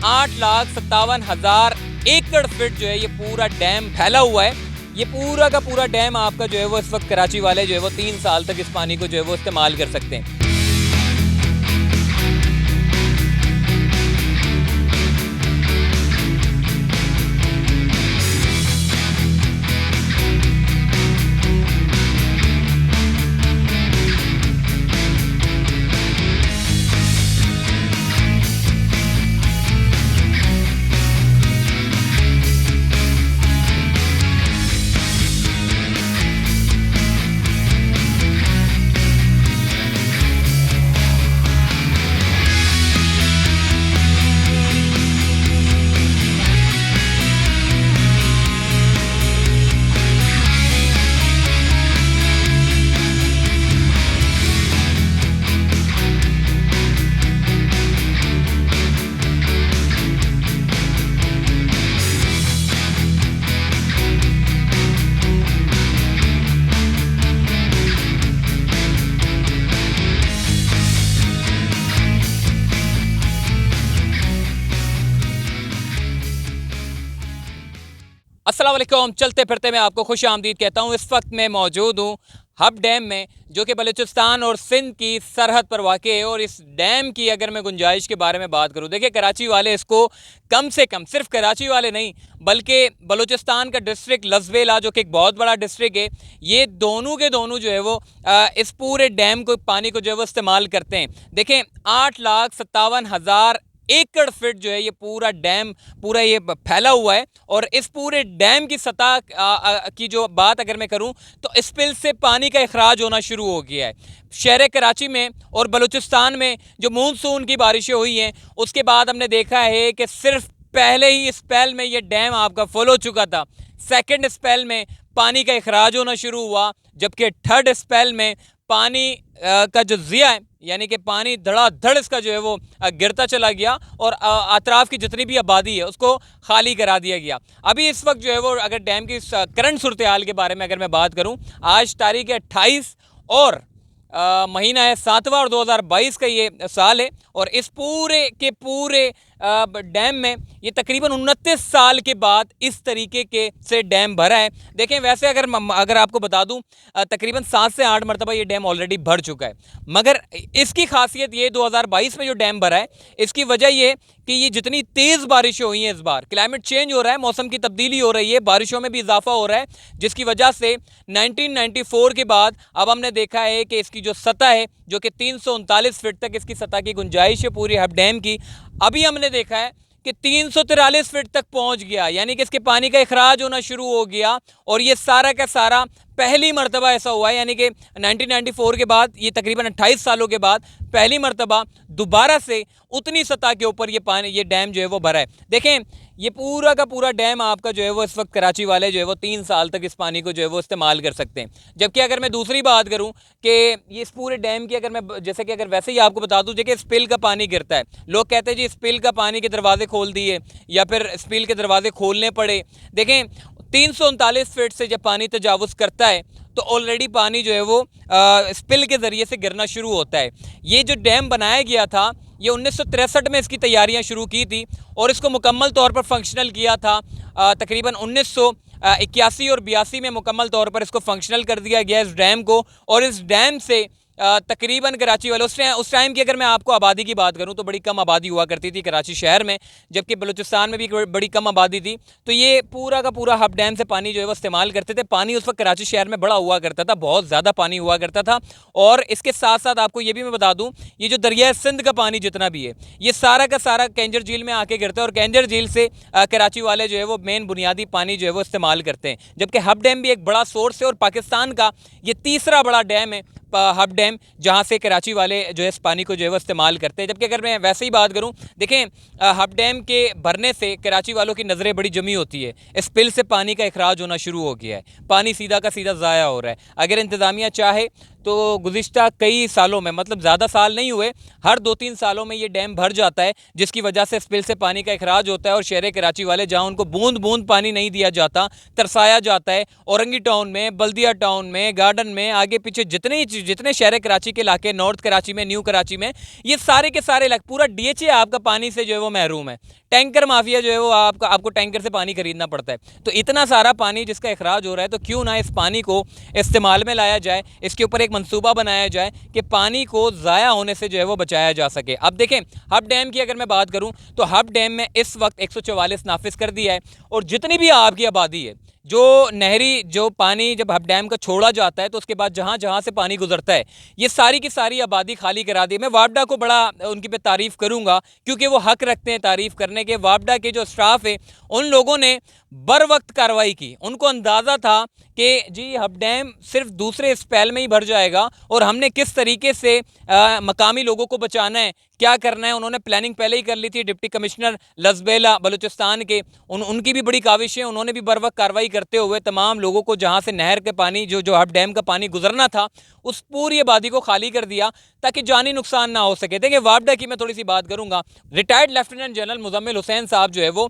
8,57,000 एकड़ फीट जो है ये पूरा डैम फैला हुआ है। ये पूरा का पूरा डैम आपका जो है वो इस वक्त कराची वाले जो है वो 3 साल तक इस पानी को जो है वो इस्तेमाल कर सकते हैं। अस्सलाम वालेकुम। चलते फिरते मैं आपको खुश आमदीद कहता हूँ। इस वक्त मैं मौजूद हूँ हब डैम में, जो कि बलूचिस्तान और सिंध की सरहद पर वाक़ है। और इस डैम की अगर मैं गुंजाइश के बारे में बात करूँ, देखिए कराची वाले इसको कम से कम, सिर्फ कराची वाले नहीं बल्कि बलूचिस्तान का डिस्ट्रिक्ट लज़वेला जो कि एक बहुत बड़ा डिस्ट्रिक्ट है, ये दोनों के दोनों जो है वो इस पूरे डैम को, पानी को जो है वो इस्तेमाल करते हैं। देखें 8,57,000 एकड़ फीट जो है ये पूरा डैम पूरा ये फैला हुआ है। और इस पूरे डैम की सतह की जो बात अगर मैं करूं तो स्पिल से पानी का अखराज होना शुरू हो गया है। शहर कराची में और बलूचिस्तान में जो मानसून की बारिशें हुई हैं उसके बाद हमने देखा है कि सिर्फ पहले ही स्पेल में ये डैम आपका फुल हो चुका था। सेकेंड स्पेल में पानी का अखराज होना शुरू हुआ, जबकि थर्ड स्पेल में पानी का जो ज़िया है, यानी कि पानी धड़ाधड़ इसका जो है वो गिरता चला गया और अतराफ़ की जितनी भी आबादी है उसको खाली करा दिया गया। अभी इस वक्त जो है वो अगर डैम की करंट सूरत हाल के बारे में अगर मैं बात करूं, आज तारीख है 28 और महीना है 7वां और 2022 का ये साल है। और इस पूरे के पूरे डैम में ये तकरीबन 29 साल के बाद इस तरीके के से डैम भरा है। देखें वैसे अगर आपको बता दूं तकरीबन 7 से 8 मरतबा ये डैम ऑलरेडी भर चुका है, मगर इसकी खासियत ये 2022 में जो डैम भरा है इसकी वजह ये कि ये जितनी तेज़ बारिशें हुई हैं, इस बार क्लाइमेट चेंज हो रहा है, मौसम की तब्दीली हो रही है, बारिशों में भी इजाफा हो रहा है, जिसकी वजह से 1994 के बाद अब हमने देखा है कि इसकी जो सतह है जो कि 339 फीट तक इसकी सतह की गुंजाइश है पूरी हब डैम की, अभी हमने देखा है कि 343 फीट तक पहुंच गया, यानी कि इसके पानी का अखराज होना शुरू हो गया। और ये सारा का सारा पहली मरतबा ऐसा हुआ है, यानी कि 1994 के बाद ये तकरीबन 28 सालों के बाद पहली मरतबा दोबारा से उतनी सतह के ऊपर ये डैम जो है वो भरा है। देखें ये पूरा का पूरा डैम आपका जो है वो इस वक्त कराची वाले जो है वो 3 साल तक इस पानी को जो है वो इस्तेमाल कर सकते हैं। जबकि अगर मैं दूसरी बात करूं कि ये इस पूरे डैम की अगर मैं जैसे कि अगर वैसे ही आपको बता दूं, देखिए स्पिल का पानी गिरता है, लोग कहते हैं जी स्पिल का पानी के दरवाजे खोल दिए या फिर स्पिल के दरवाजे खोलने पड़े। देखें 339 फीट से जब पानी तजावुज़ करता है तो ऑलरेडी पानी जो है वो स्पिल के ज़रिए से गिरना शुरू होता है। ये जो डैम बनाया गया था ये 1963 में इसकी तैयारियां शुरू की थी और इसको मुकम्मल तौर पर फंक्शनल किया था तकरीबन 1981 और 82 में मुकम्मल तौर पर इसको फंक्शनल कर दिया गया इस डैम को। और इस डैम से तकरीबन कराची वाले उस टाइम की अगर मैं आपको आबादी की बात करूं तो बड़ी कम आबादी हुआ करती थी कराची शहर में, जबकि बलूचिस्तान में भी बड़ी कम आबादी थी। तो ये पूरा का पूरा हब डैम से पानी जो है वो इस्तेमाल करते थे। पानी उस वक्त कराची शहर में बड़ा हुआ करता था, बहुत ज़्यादा पानी हुआ करता था। और इसके साथ साथ आपको ये भी मैं बता दूँ, ये जो दरिया सिंध का पानी जितना भी है ये सारा का सारा कैंजर झील में आके गिरता है और कैंजर झील से कराची वाले जो है वो मेन बुनियादी पानी जो है वो इस्तेमाल करते हैं। जबकि हब डैम भी एक बड़ा सोर्स है और पाकिस्तान का ये तीसरा बड़ा डैम है हब डैम, जहाँ से कराची वाले जो है इस पानी को जो है वो इस्तेमाल करते हैं। जबकि अगर मैं वैसे ही बात करूँ, देखें हब डैम के भरने से कराची वालों की नज़रें बड़ी जमी होती है, स्पिल से पानी का अखराज होना शुरू हो गया है, पानी सीधा का सीधा ज़ाया हो रहा है। अगर इंतज़ामिया चाहे तो गुज़िश्ता कई सालों में, मतलब ज़्यादा साल नहीं हुए, हर 2-3 सालों में ये डैम भर जाता है, जिसकी वजह से स्पिल से पानी का इखराज होता है और शहर कराची वाले जहाँ उनको बूंद बूंद पानी नहीं दिया जाता, तरसाया जाता है। औरंगी टाउन में, बल्दिया टाउन में, गार्डन में, आगे पीछे जितने शहर कराची के इलाके, नॉर्थ कराची में, न्यू कराची में, ये सारे के सारे इलाके, पूरा DHA आपका पानी से जो है वो महरूम है। टैंकर माफिया जो है वो आपको टैंकर से पानी खरीदना पड़ता है। तो इतना सारा पानी जिसका इखराज हो रहा है, तो क्यों ना इस पानी को इस्तेमाल में लाया जाए, इसके ऊपर एक मंसूबा बनाया जाए कि पानी को ज़ाया होने से जो है वो बचाया जा सके। अब देखें, हब डैम की अगर मैं बात करूं तो हब डैम में इस वक्त 144 नाफिज कर दिया है, और जितनी भी आपकी आबादी है, जो नहरी जो पानी जब हब डैम का छोड़ा जाता है तो उसके बाद जहाँ जहाँ से पानी गुजरता है, ये सारी की सारी आबादी खाली करा दी। मैं वापडा को बड़ा उनकी पे तारीफ़ करूँगा, क्योंकि वो हक रखते हैं तारीफ़ करने के। वापडा के जो स्टाफ है, उन लोगों ने बर वक्त कार्रवाई की। उनको अंदाज़ा था कि जी हब डैम सिर्फ दूसरे स्पेल में ही भर जाएगा, और हमने किस तरीके से मकामी लोगों को बचाना है, क्या करना है, उन्होंने प्लानिंग पहले ही कर ली थी। डिप्टी कमिश्नर लजबेला बलूचिस्तान के, उनकी भी बड़ी काविश है, उन्होंने भी बर वक्त कार्रवाई करते हुए तमाम लोगों को जहाँ से नहर के पानी जो हब डैम का पानी गुजरना था, उस पूरी आबादी को खाली कर दिया ताकि जानी नुकसान ना हो सके। देखिए, वापडा की मैं थोड़ी सी बात करूँगा। Retired lieutenant general Muzammil Hussain साहब जो है वो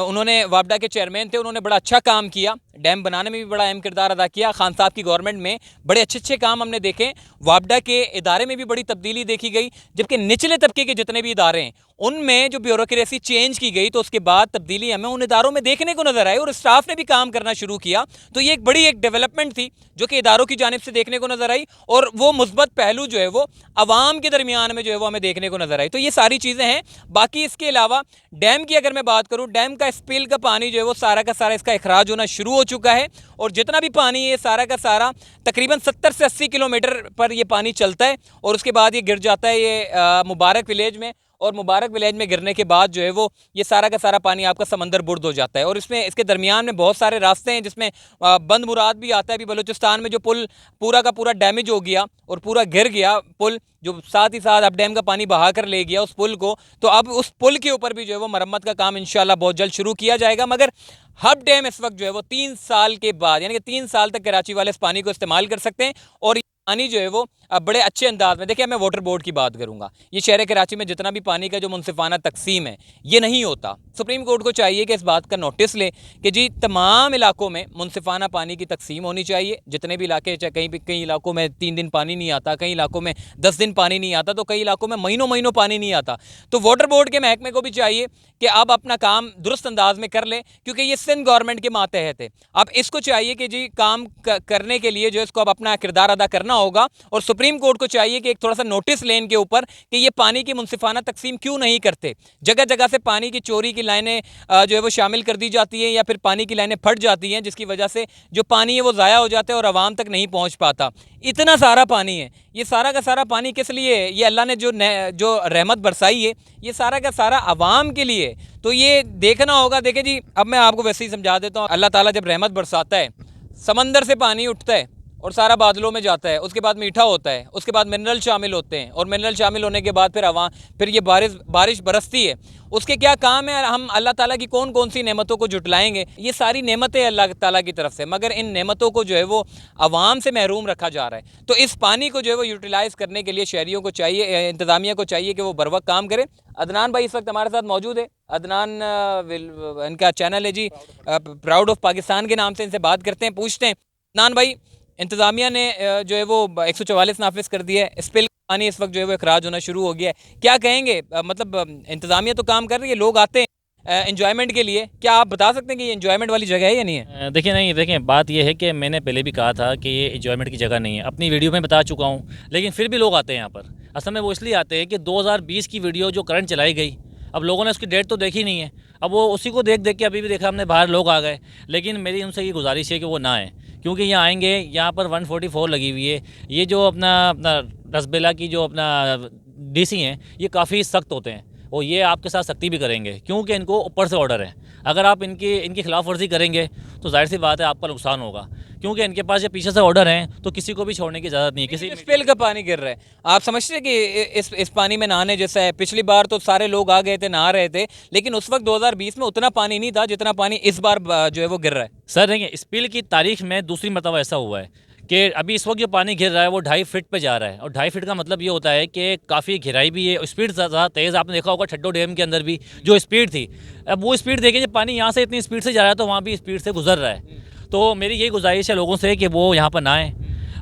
उन्होंने वापडा के चेयरमैन थे, उन्होंने बड़ा अच्छा काम किया, डैम बनाने में भी बड़ा अहम किरदार अदा किया। खान साहब की गवर्नमेंट में बड़े अच्छे अच्छे काम हमने देखे। वापडा के इदारे में भी बड़ी तब्दीली देखी गई, जबकि निचले तबके के जितने भी इदारे हैं उनमें जो ब्यूरोक्रेसी चेंज की गई, तो उसके बाद तब्दीली हमें उन इदारों में देखने को नजर आई, और स्टाफ ने भी काम करना शुरू किया। तो ये एक बड़ी डेवलपमेंट थी जो कि इदारों की जानिब से देखने को नजर आई, और वो मुस्बत पहलू जो है वो अवाम के दरमियान में जो है वो हमें देखने को नजर आई। तो ये सारी चीज़ें हैं। बाकी इसके अलावा डैम की अगर मैं बात करूँ, डैम का स्पिल का पानी जो है वो सारा का सारा इसका इखराज होना शुरू हो चुका है, और जितना भी पानी है सारा का सारा तकरीबन 70 से 80 किलोमीटर पर ये पानी चलता है, और उसके बाद ये गिर जाता है ये मुबारक विलेज में, और मुबारक विलेज में गिरने के बाद जो है वो ये सारा का सारा पानी आपका समंदर बुर्द हो जाता है। और इसमें इसके दरमियान में बहुत सारे रास्ते हैं, जिसमें बंद मुराद भी आता है। अभी बलूचिस्तान में जो पुल पूरा का पूरा डैमेज हो गया और पूरा गिर गया पुल, जो साथ ही साथ अब डैम का पानी बहा कर ले गया उस पुल को, तो अब उस पुल के ऊपर भी जो है वो मरम्मत का काम इंशाल्लाह बहुत जल्द शुरू किया जाएगा। मगर हब डैम इस वक्त जो है वो 3 साल के बाद, यानी कि 3 साल तक कराची वाले इस पानी को इस्तेमाल कर सकते हैं, और पानी जो है वो बड़े अच्छे अंदाज में। देखिए, मैं वाटर बोर्ड की बात करूंगा, ये शहर कराची में जितना भी पानी का जो मुनसिफाना तकसीम है ये नहीं होता। सुप्रीम कोर्ट को चाहिए कि इस बात का नोटिस ले कि जी तमाम इलाकों में मुनसिफाना पानी की तकसीम होनी चाहिए। जितने भी इलाके, चाहे कई इलाकों में 3 दिन पानी नहीं आता, कई इलाकों में 10 दिन पानी नहीं आता, तो कई इलाकों में महीनों महीनों पानी नहीं आता। तो वाटर बोर्ड के महकमे को भी चाहिए कि अब अपना काम दुरुस्त अंदाज में कर ले, क्योंकि ये सिंध गवर्नमेंट के मातहत है। अब इसको चाहिए कि जी काम करने के लिए जो इसको अब अपना किरदार अदा करना होगा, और सुप्रीम कोर्ट को चाहिए कि एक थोड़ा सा नोटिस लें इनके ऊपर कि ये पानी की मुनसिफाना तकसीम क्यों नहीं करते। जगह जगह से पानी की चोरी की लाइनें जो है वो शामिल कर दी जाती हैं, या फिर पानी की लाइनें फट जाती हैं, जिसकी वजह से जो पानी है वो ज़ाया हो जाता है और आवाम तक नहीं पहुँच पाता। इतना सारा पानी है, ये सारा का सारा पानी किस लिए है? ये अल्लाह ने जो रहमत बरसाई है, ये सारा का सारा आवाम के लिए। तो ये देखना होगा। देखें जी, अब मैं आपको वैसे ही समझा देता हूँ। अल्लाह ताला जब रहमत बरसाता है, समंदर से पानी उठता है और सारा बादलों में जाता है, उसके बाद मीठा होता है, उसके बाद मिनरल शामिल होते हैं, और मिनरल शामिल होने के बाद फिर ये बारिश बरसती है। उसके क्या काम है? हम अल्लाह ताला की कौन कौन सी नेमतों को जुटलाएंगे? ये सारी नेमतें अल्लाह ताला की तरफ से, मगर इन नेमतों को जो है वो आवाम से महरूम रखा जा रहा है। तो इस पानी को जो है वो यूटिलाइज़ करने के लिए शहरियों को चाहिए, इंतज़ामिया को चाहिए कि वो बर वक्त काम करे। अदनान भाई इस वक्त हमारे साथ मौजूद है। अदनान इनका चैनल है जी प्राउड ऑफ पाकिस्तान के नाम से। इनसे बात करते हैं, पूछते हैं। अदनान भाई, इंतज़ामिया ने जो है वो 144 नाफिज कर दिया है, स्पिल पानी इस वक्त जो है वो अखराज होना शुरू हो गया है, क्या कहेंगे? मतलब इंतज़ामिया तो काम कर रही है, लोग आते हैं एंजॉयमेंट के लिए, क्या आप बता सकते हैं कि ये एंजॉयमेंट वाली जगह है या नहीं है? देखिए, नहीं, देखें, बात ये है कि मैंने पहले भी कहा था कि ये एंजॉयमेंट की जगह नहीं है, अपनी वीडियो में बता चुका हूँ, लेकिन फिर भी लोग आते हैं यहाँ पर। असल में वो इसलिए आते हैं कि 2020 की वीडियो जो करंट चलाई गई, अब लोगों ने उसकी डेट तो देखी नहीं है, अब वो उसी को देख देख के अभी भी देखा हमने, बाहर लोग आ गए। लेकिन मेरी उनसे ये गुजारिश है कि वो ना आए, क्योंकि यहाँ आएंगे, यहाँ पर 144 लगी हुई है। ये जो अपना रसबेला की जो अपना DC हैं, ये काफ़ी सख्त होते हैं, और ये आपके साथ सख्ती भी करेंगे, क्योंकि इनको ऊपर से ऑर्डर है। अगर आप इनकी खिलाफ वर्जी करेंगे तो जाहिर सी बात है आपका नुकसान होगा, क्योंकि इनके पास जब पीछे से ऑर्डर हैं तो किसी को भी छोड़ने की इजाज़त नहीं है। किसी स्पिल का पानी गिर रहा है, आप समझते हैं कि इस पानी में नहाने जैसा है? पिछली बार तो सारे लोग आ गए थे, नहा रहे थे, लेकिन उस वक्त 2020 में उतना पानी नहीं था जितना पानी इस बार जो है वो गिर रहा है। सर देखिए, स्पिल की तारीख में दूसरी मरतबा ऐसा हुआ है कि अभी इस वक्त जो पानी गिर रहा है वो 2.5 फीट पे जा रहा है, और 2.5 फीट का मतलब ये होता है कि काफ़ी गहराई भी है, स्पीड ज़्यादा तेज़। आपने देखा होगा ठट्टो डैम के अंदर भी जो स्पीड थी, अब वो स्पीड देखिए, जब पानी यहाँ से इतनी स्पीड से जा रहा है तो वहाँ भी स्पीड से गुजर रहा है। तो मेरी यही गुजारिश है लोगों से कि वो यहाँ पर ना आएँ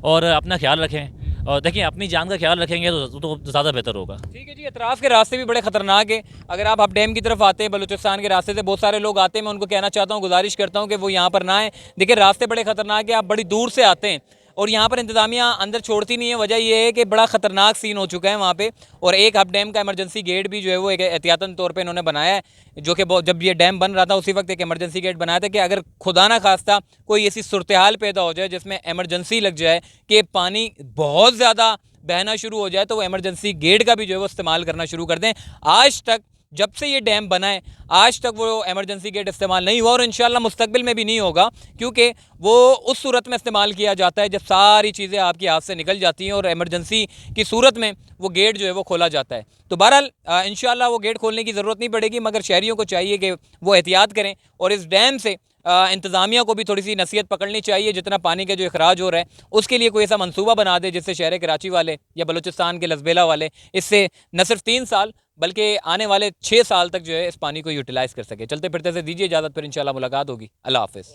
और अपना ख्याल रखें, और देखिए अपनी जान का ख्याल रखेंगे तो ज़्यादा बेहतर होगा। ठीक है जी, अतराफ़ के रास्ते भी बड़े ख़तरनाक है। अगर आप हब डैम की तरफ आते हैं, बलूचिस्तान के रास्ते से बहुत सारे लोग आते हैं, मैं उनको कहना चाहता हूँ, गुजारिश करता हूँ कि वो यहाँ पर ना आएँ। देखिए रास्ते बड़े ख़तरनाक है, आप बड़ी दूर से आते हैं और यहाँ पर इंतज़ामिया अंदर छोड़ती नहीं है। वजह यह है कि बड़ा ख़तरनाक सीन हो चुका है वहाँ पे, और एक हब डैम का इमरजेंसी गेट भी जो है वो एक एहतियातन तौर पे इन्होंने बनाया है, जो कि जब ये डैम बन रहा था उसी वक्त एक इमरजेंसी गेट बनाया था कि अगर खुदा ना खास्ता कोई ऐसी सूरत हाल पैदा हो जाए जिसमें इमरजेंसी लग जाए कि पानी बहुत ज़्यादा बहना शुरू हो जाए, तो वो इमरजेंसी गेट का भी जो है वो इस्तेमाल करना शुरू कर दें। आज तक जब से ये डैम बना है आज तक वो इमरजेंसी गेट इस्तेमाल नहीं हुआ और इंशाल्लाह मुस्तकबिल में भी नहीं होगा, क्योंकि वो उस सूरत में इस्तेमाल किया जाता है जब सारी चीज़ें आपके हाथ से निकल जाती हैं और इमरजेंसी की सूरत में वो गेट जो है वो खोला जाता है। तो बहरहाल इंशाल्लाह वो गेट खोलने की ज़रूरत नहीं पड़ेगी, मगर शहरियों को चाहिए कि वो एहतियात करें और इस डैम से इंतज़ामिया को भी थोड़ी सी नसीहत पकड़नी चाहिए। जितना पानी का जो अखराज हो रहा है उसके लिए कोई ऐसा मंसूबा बना दे जिससे शहर कराची वाले या बलूचिस्तान के लसबेला वाले इससे न सिर्फ 3 साल बल्कि आने वाले 6 साल तक जो है इस पानी को यूटिलाइज़ कर सके। चलते फिरते से दीजिए इजाज़त, फिर इंशाल्लाह मुलाकात होगी। अल्लाह हाफ़िज़।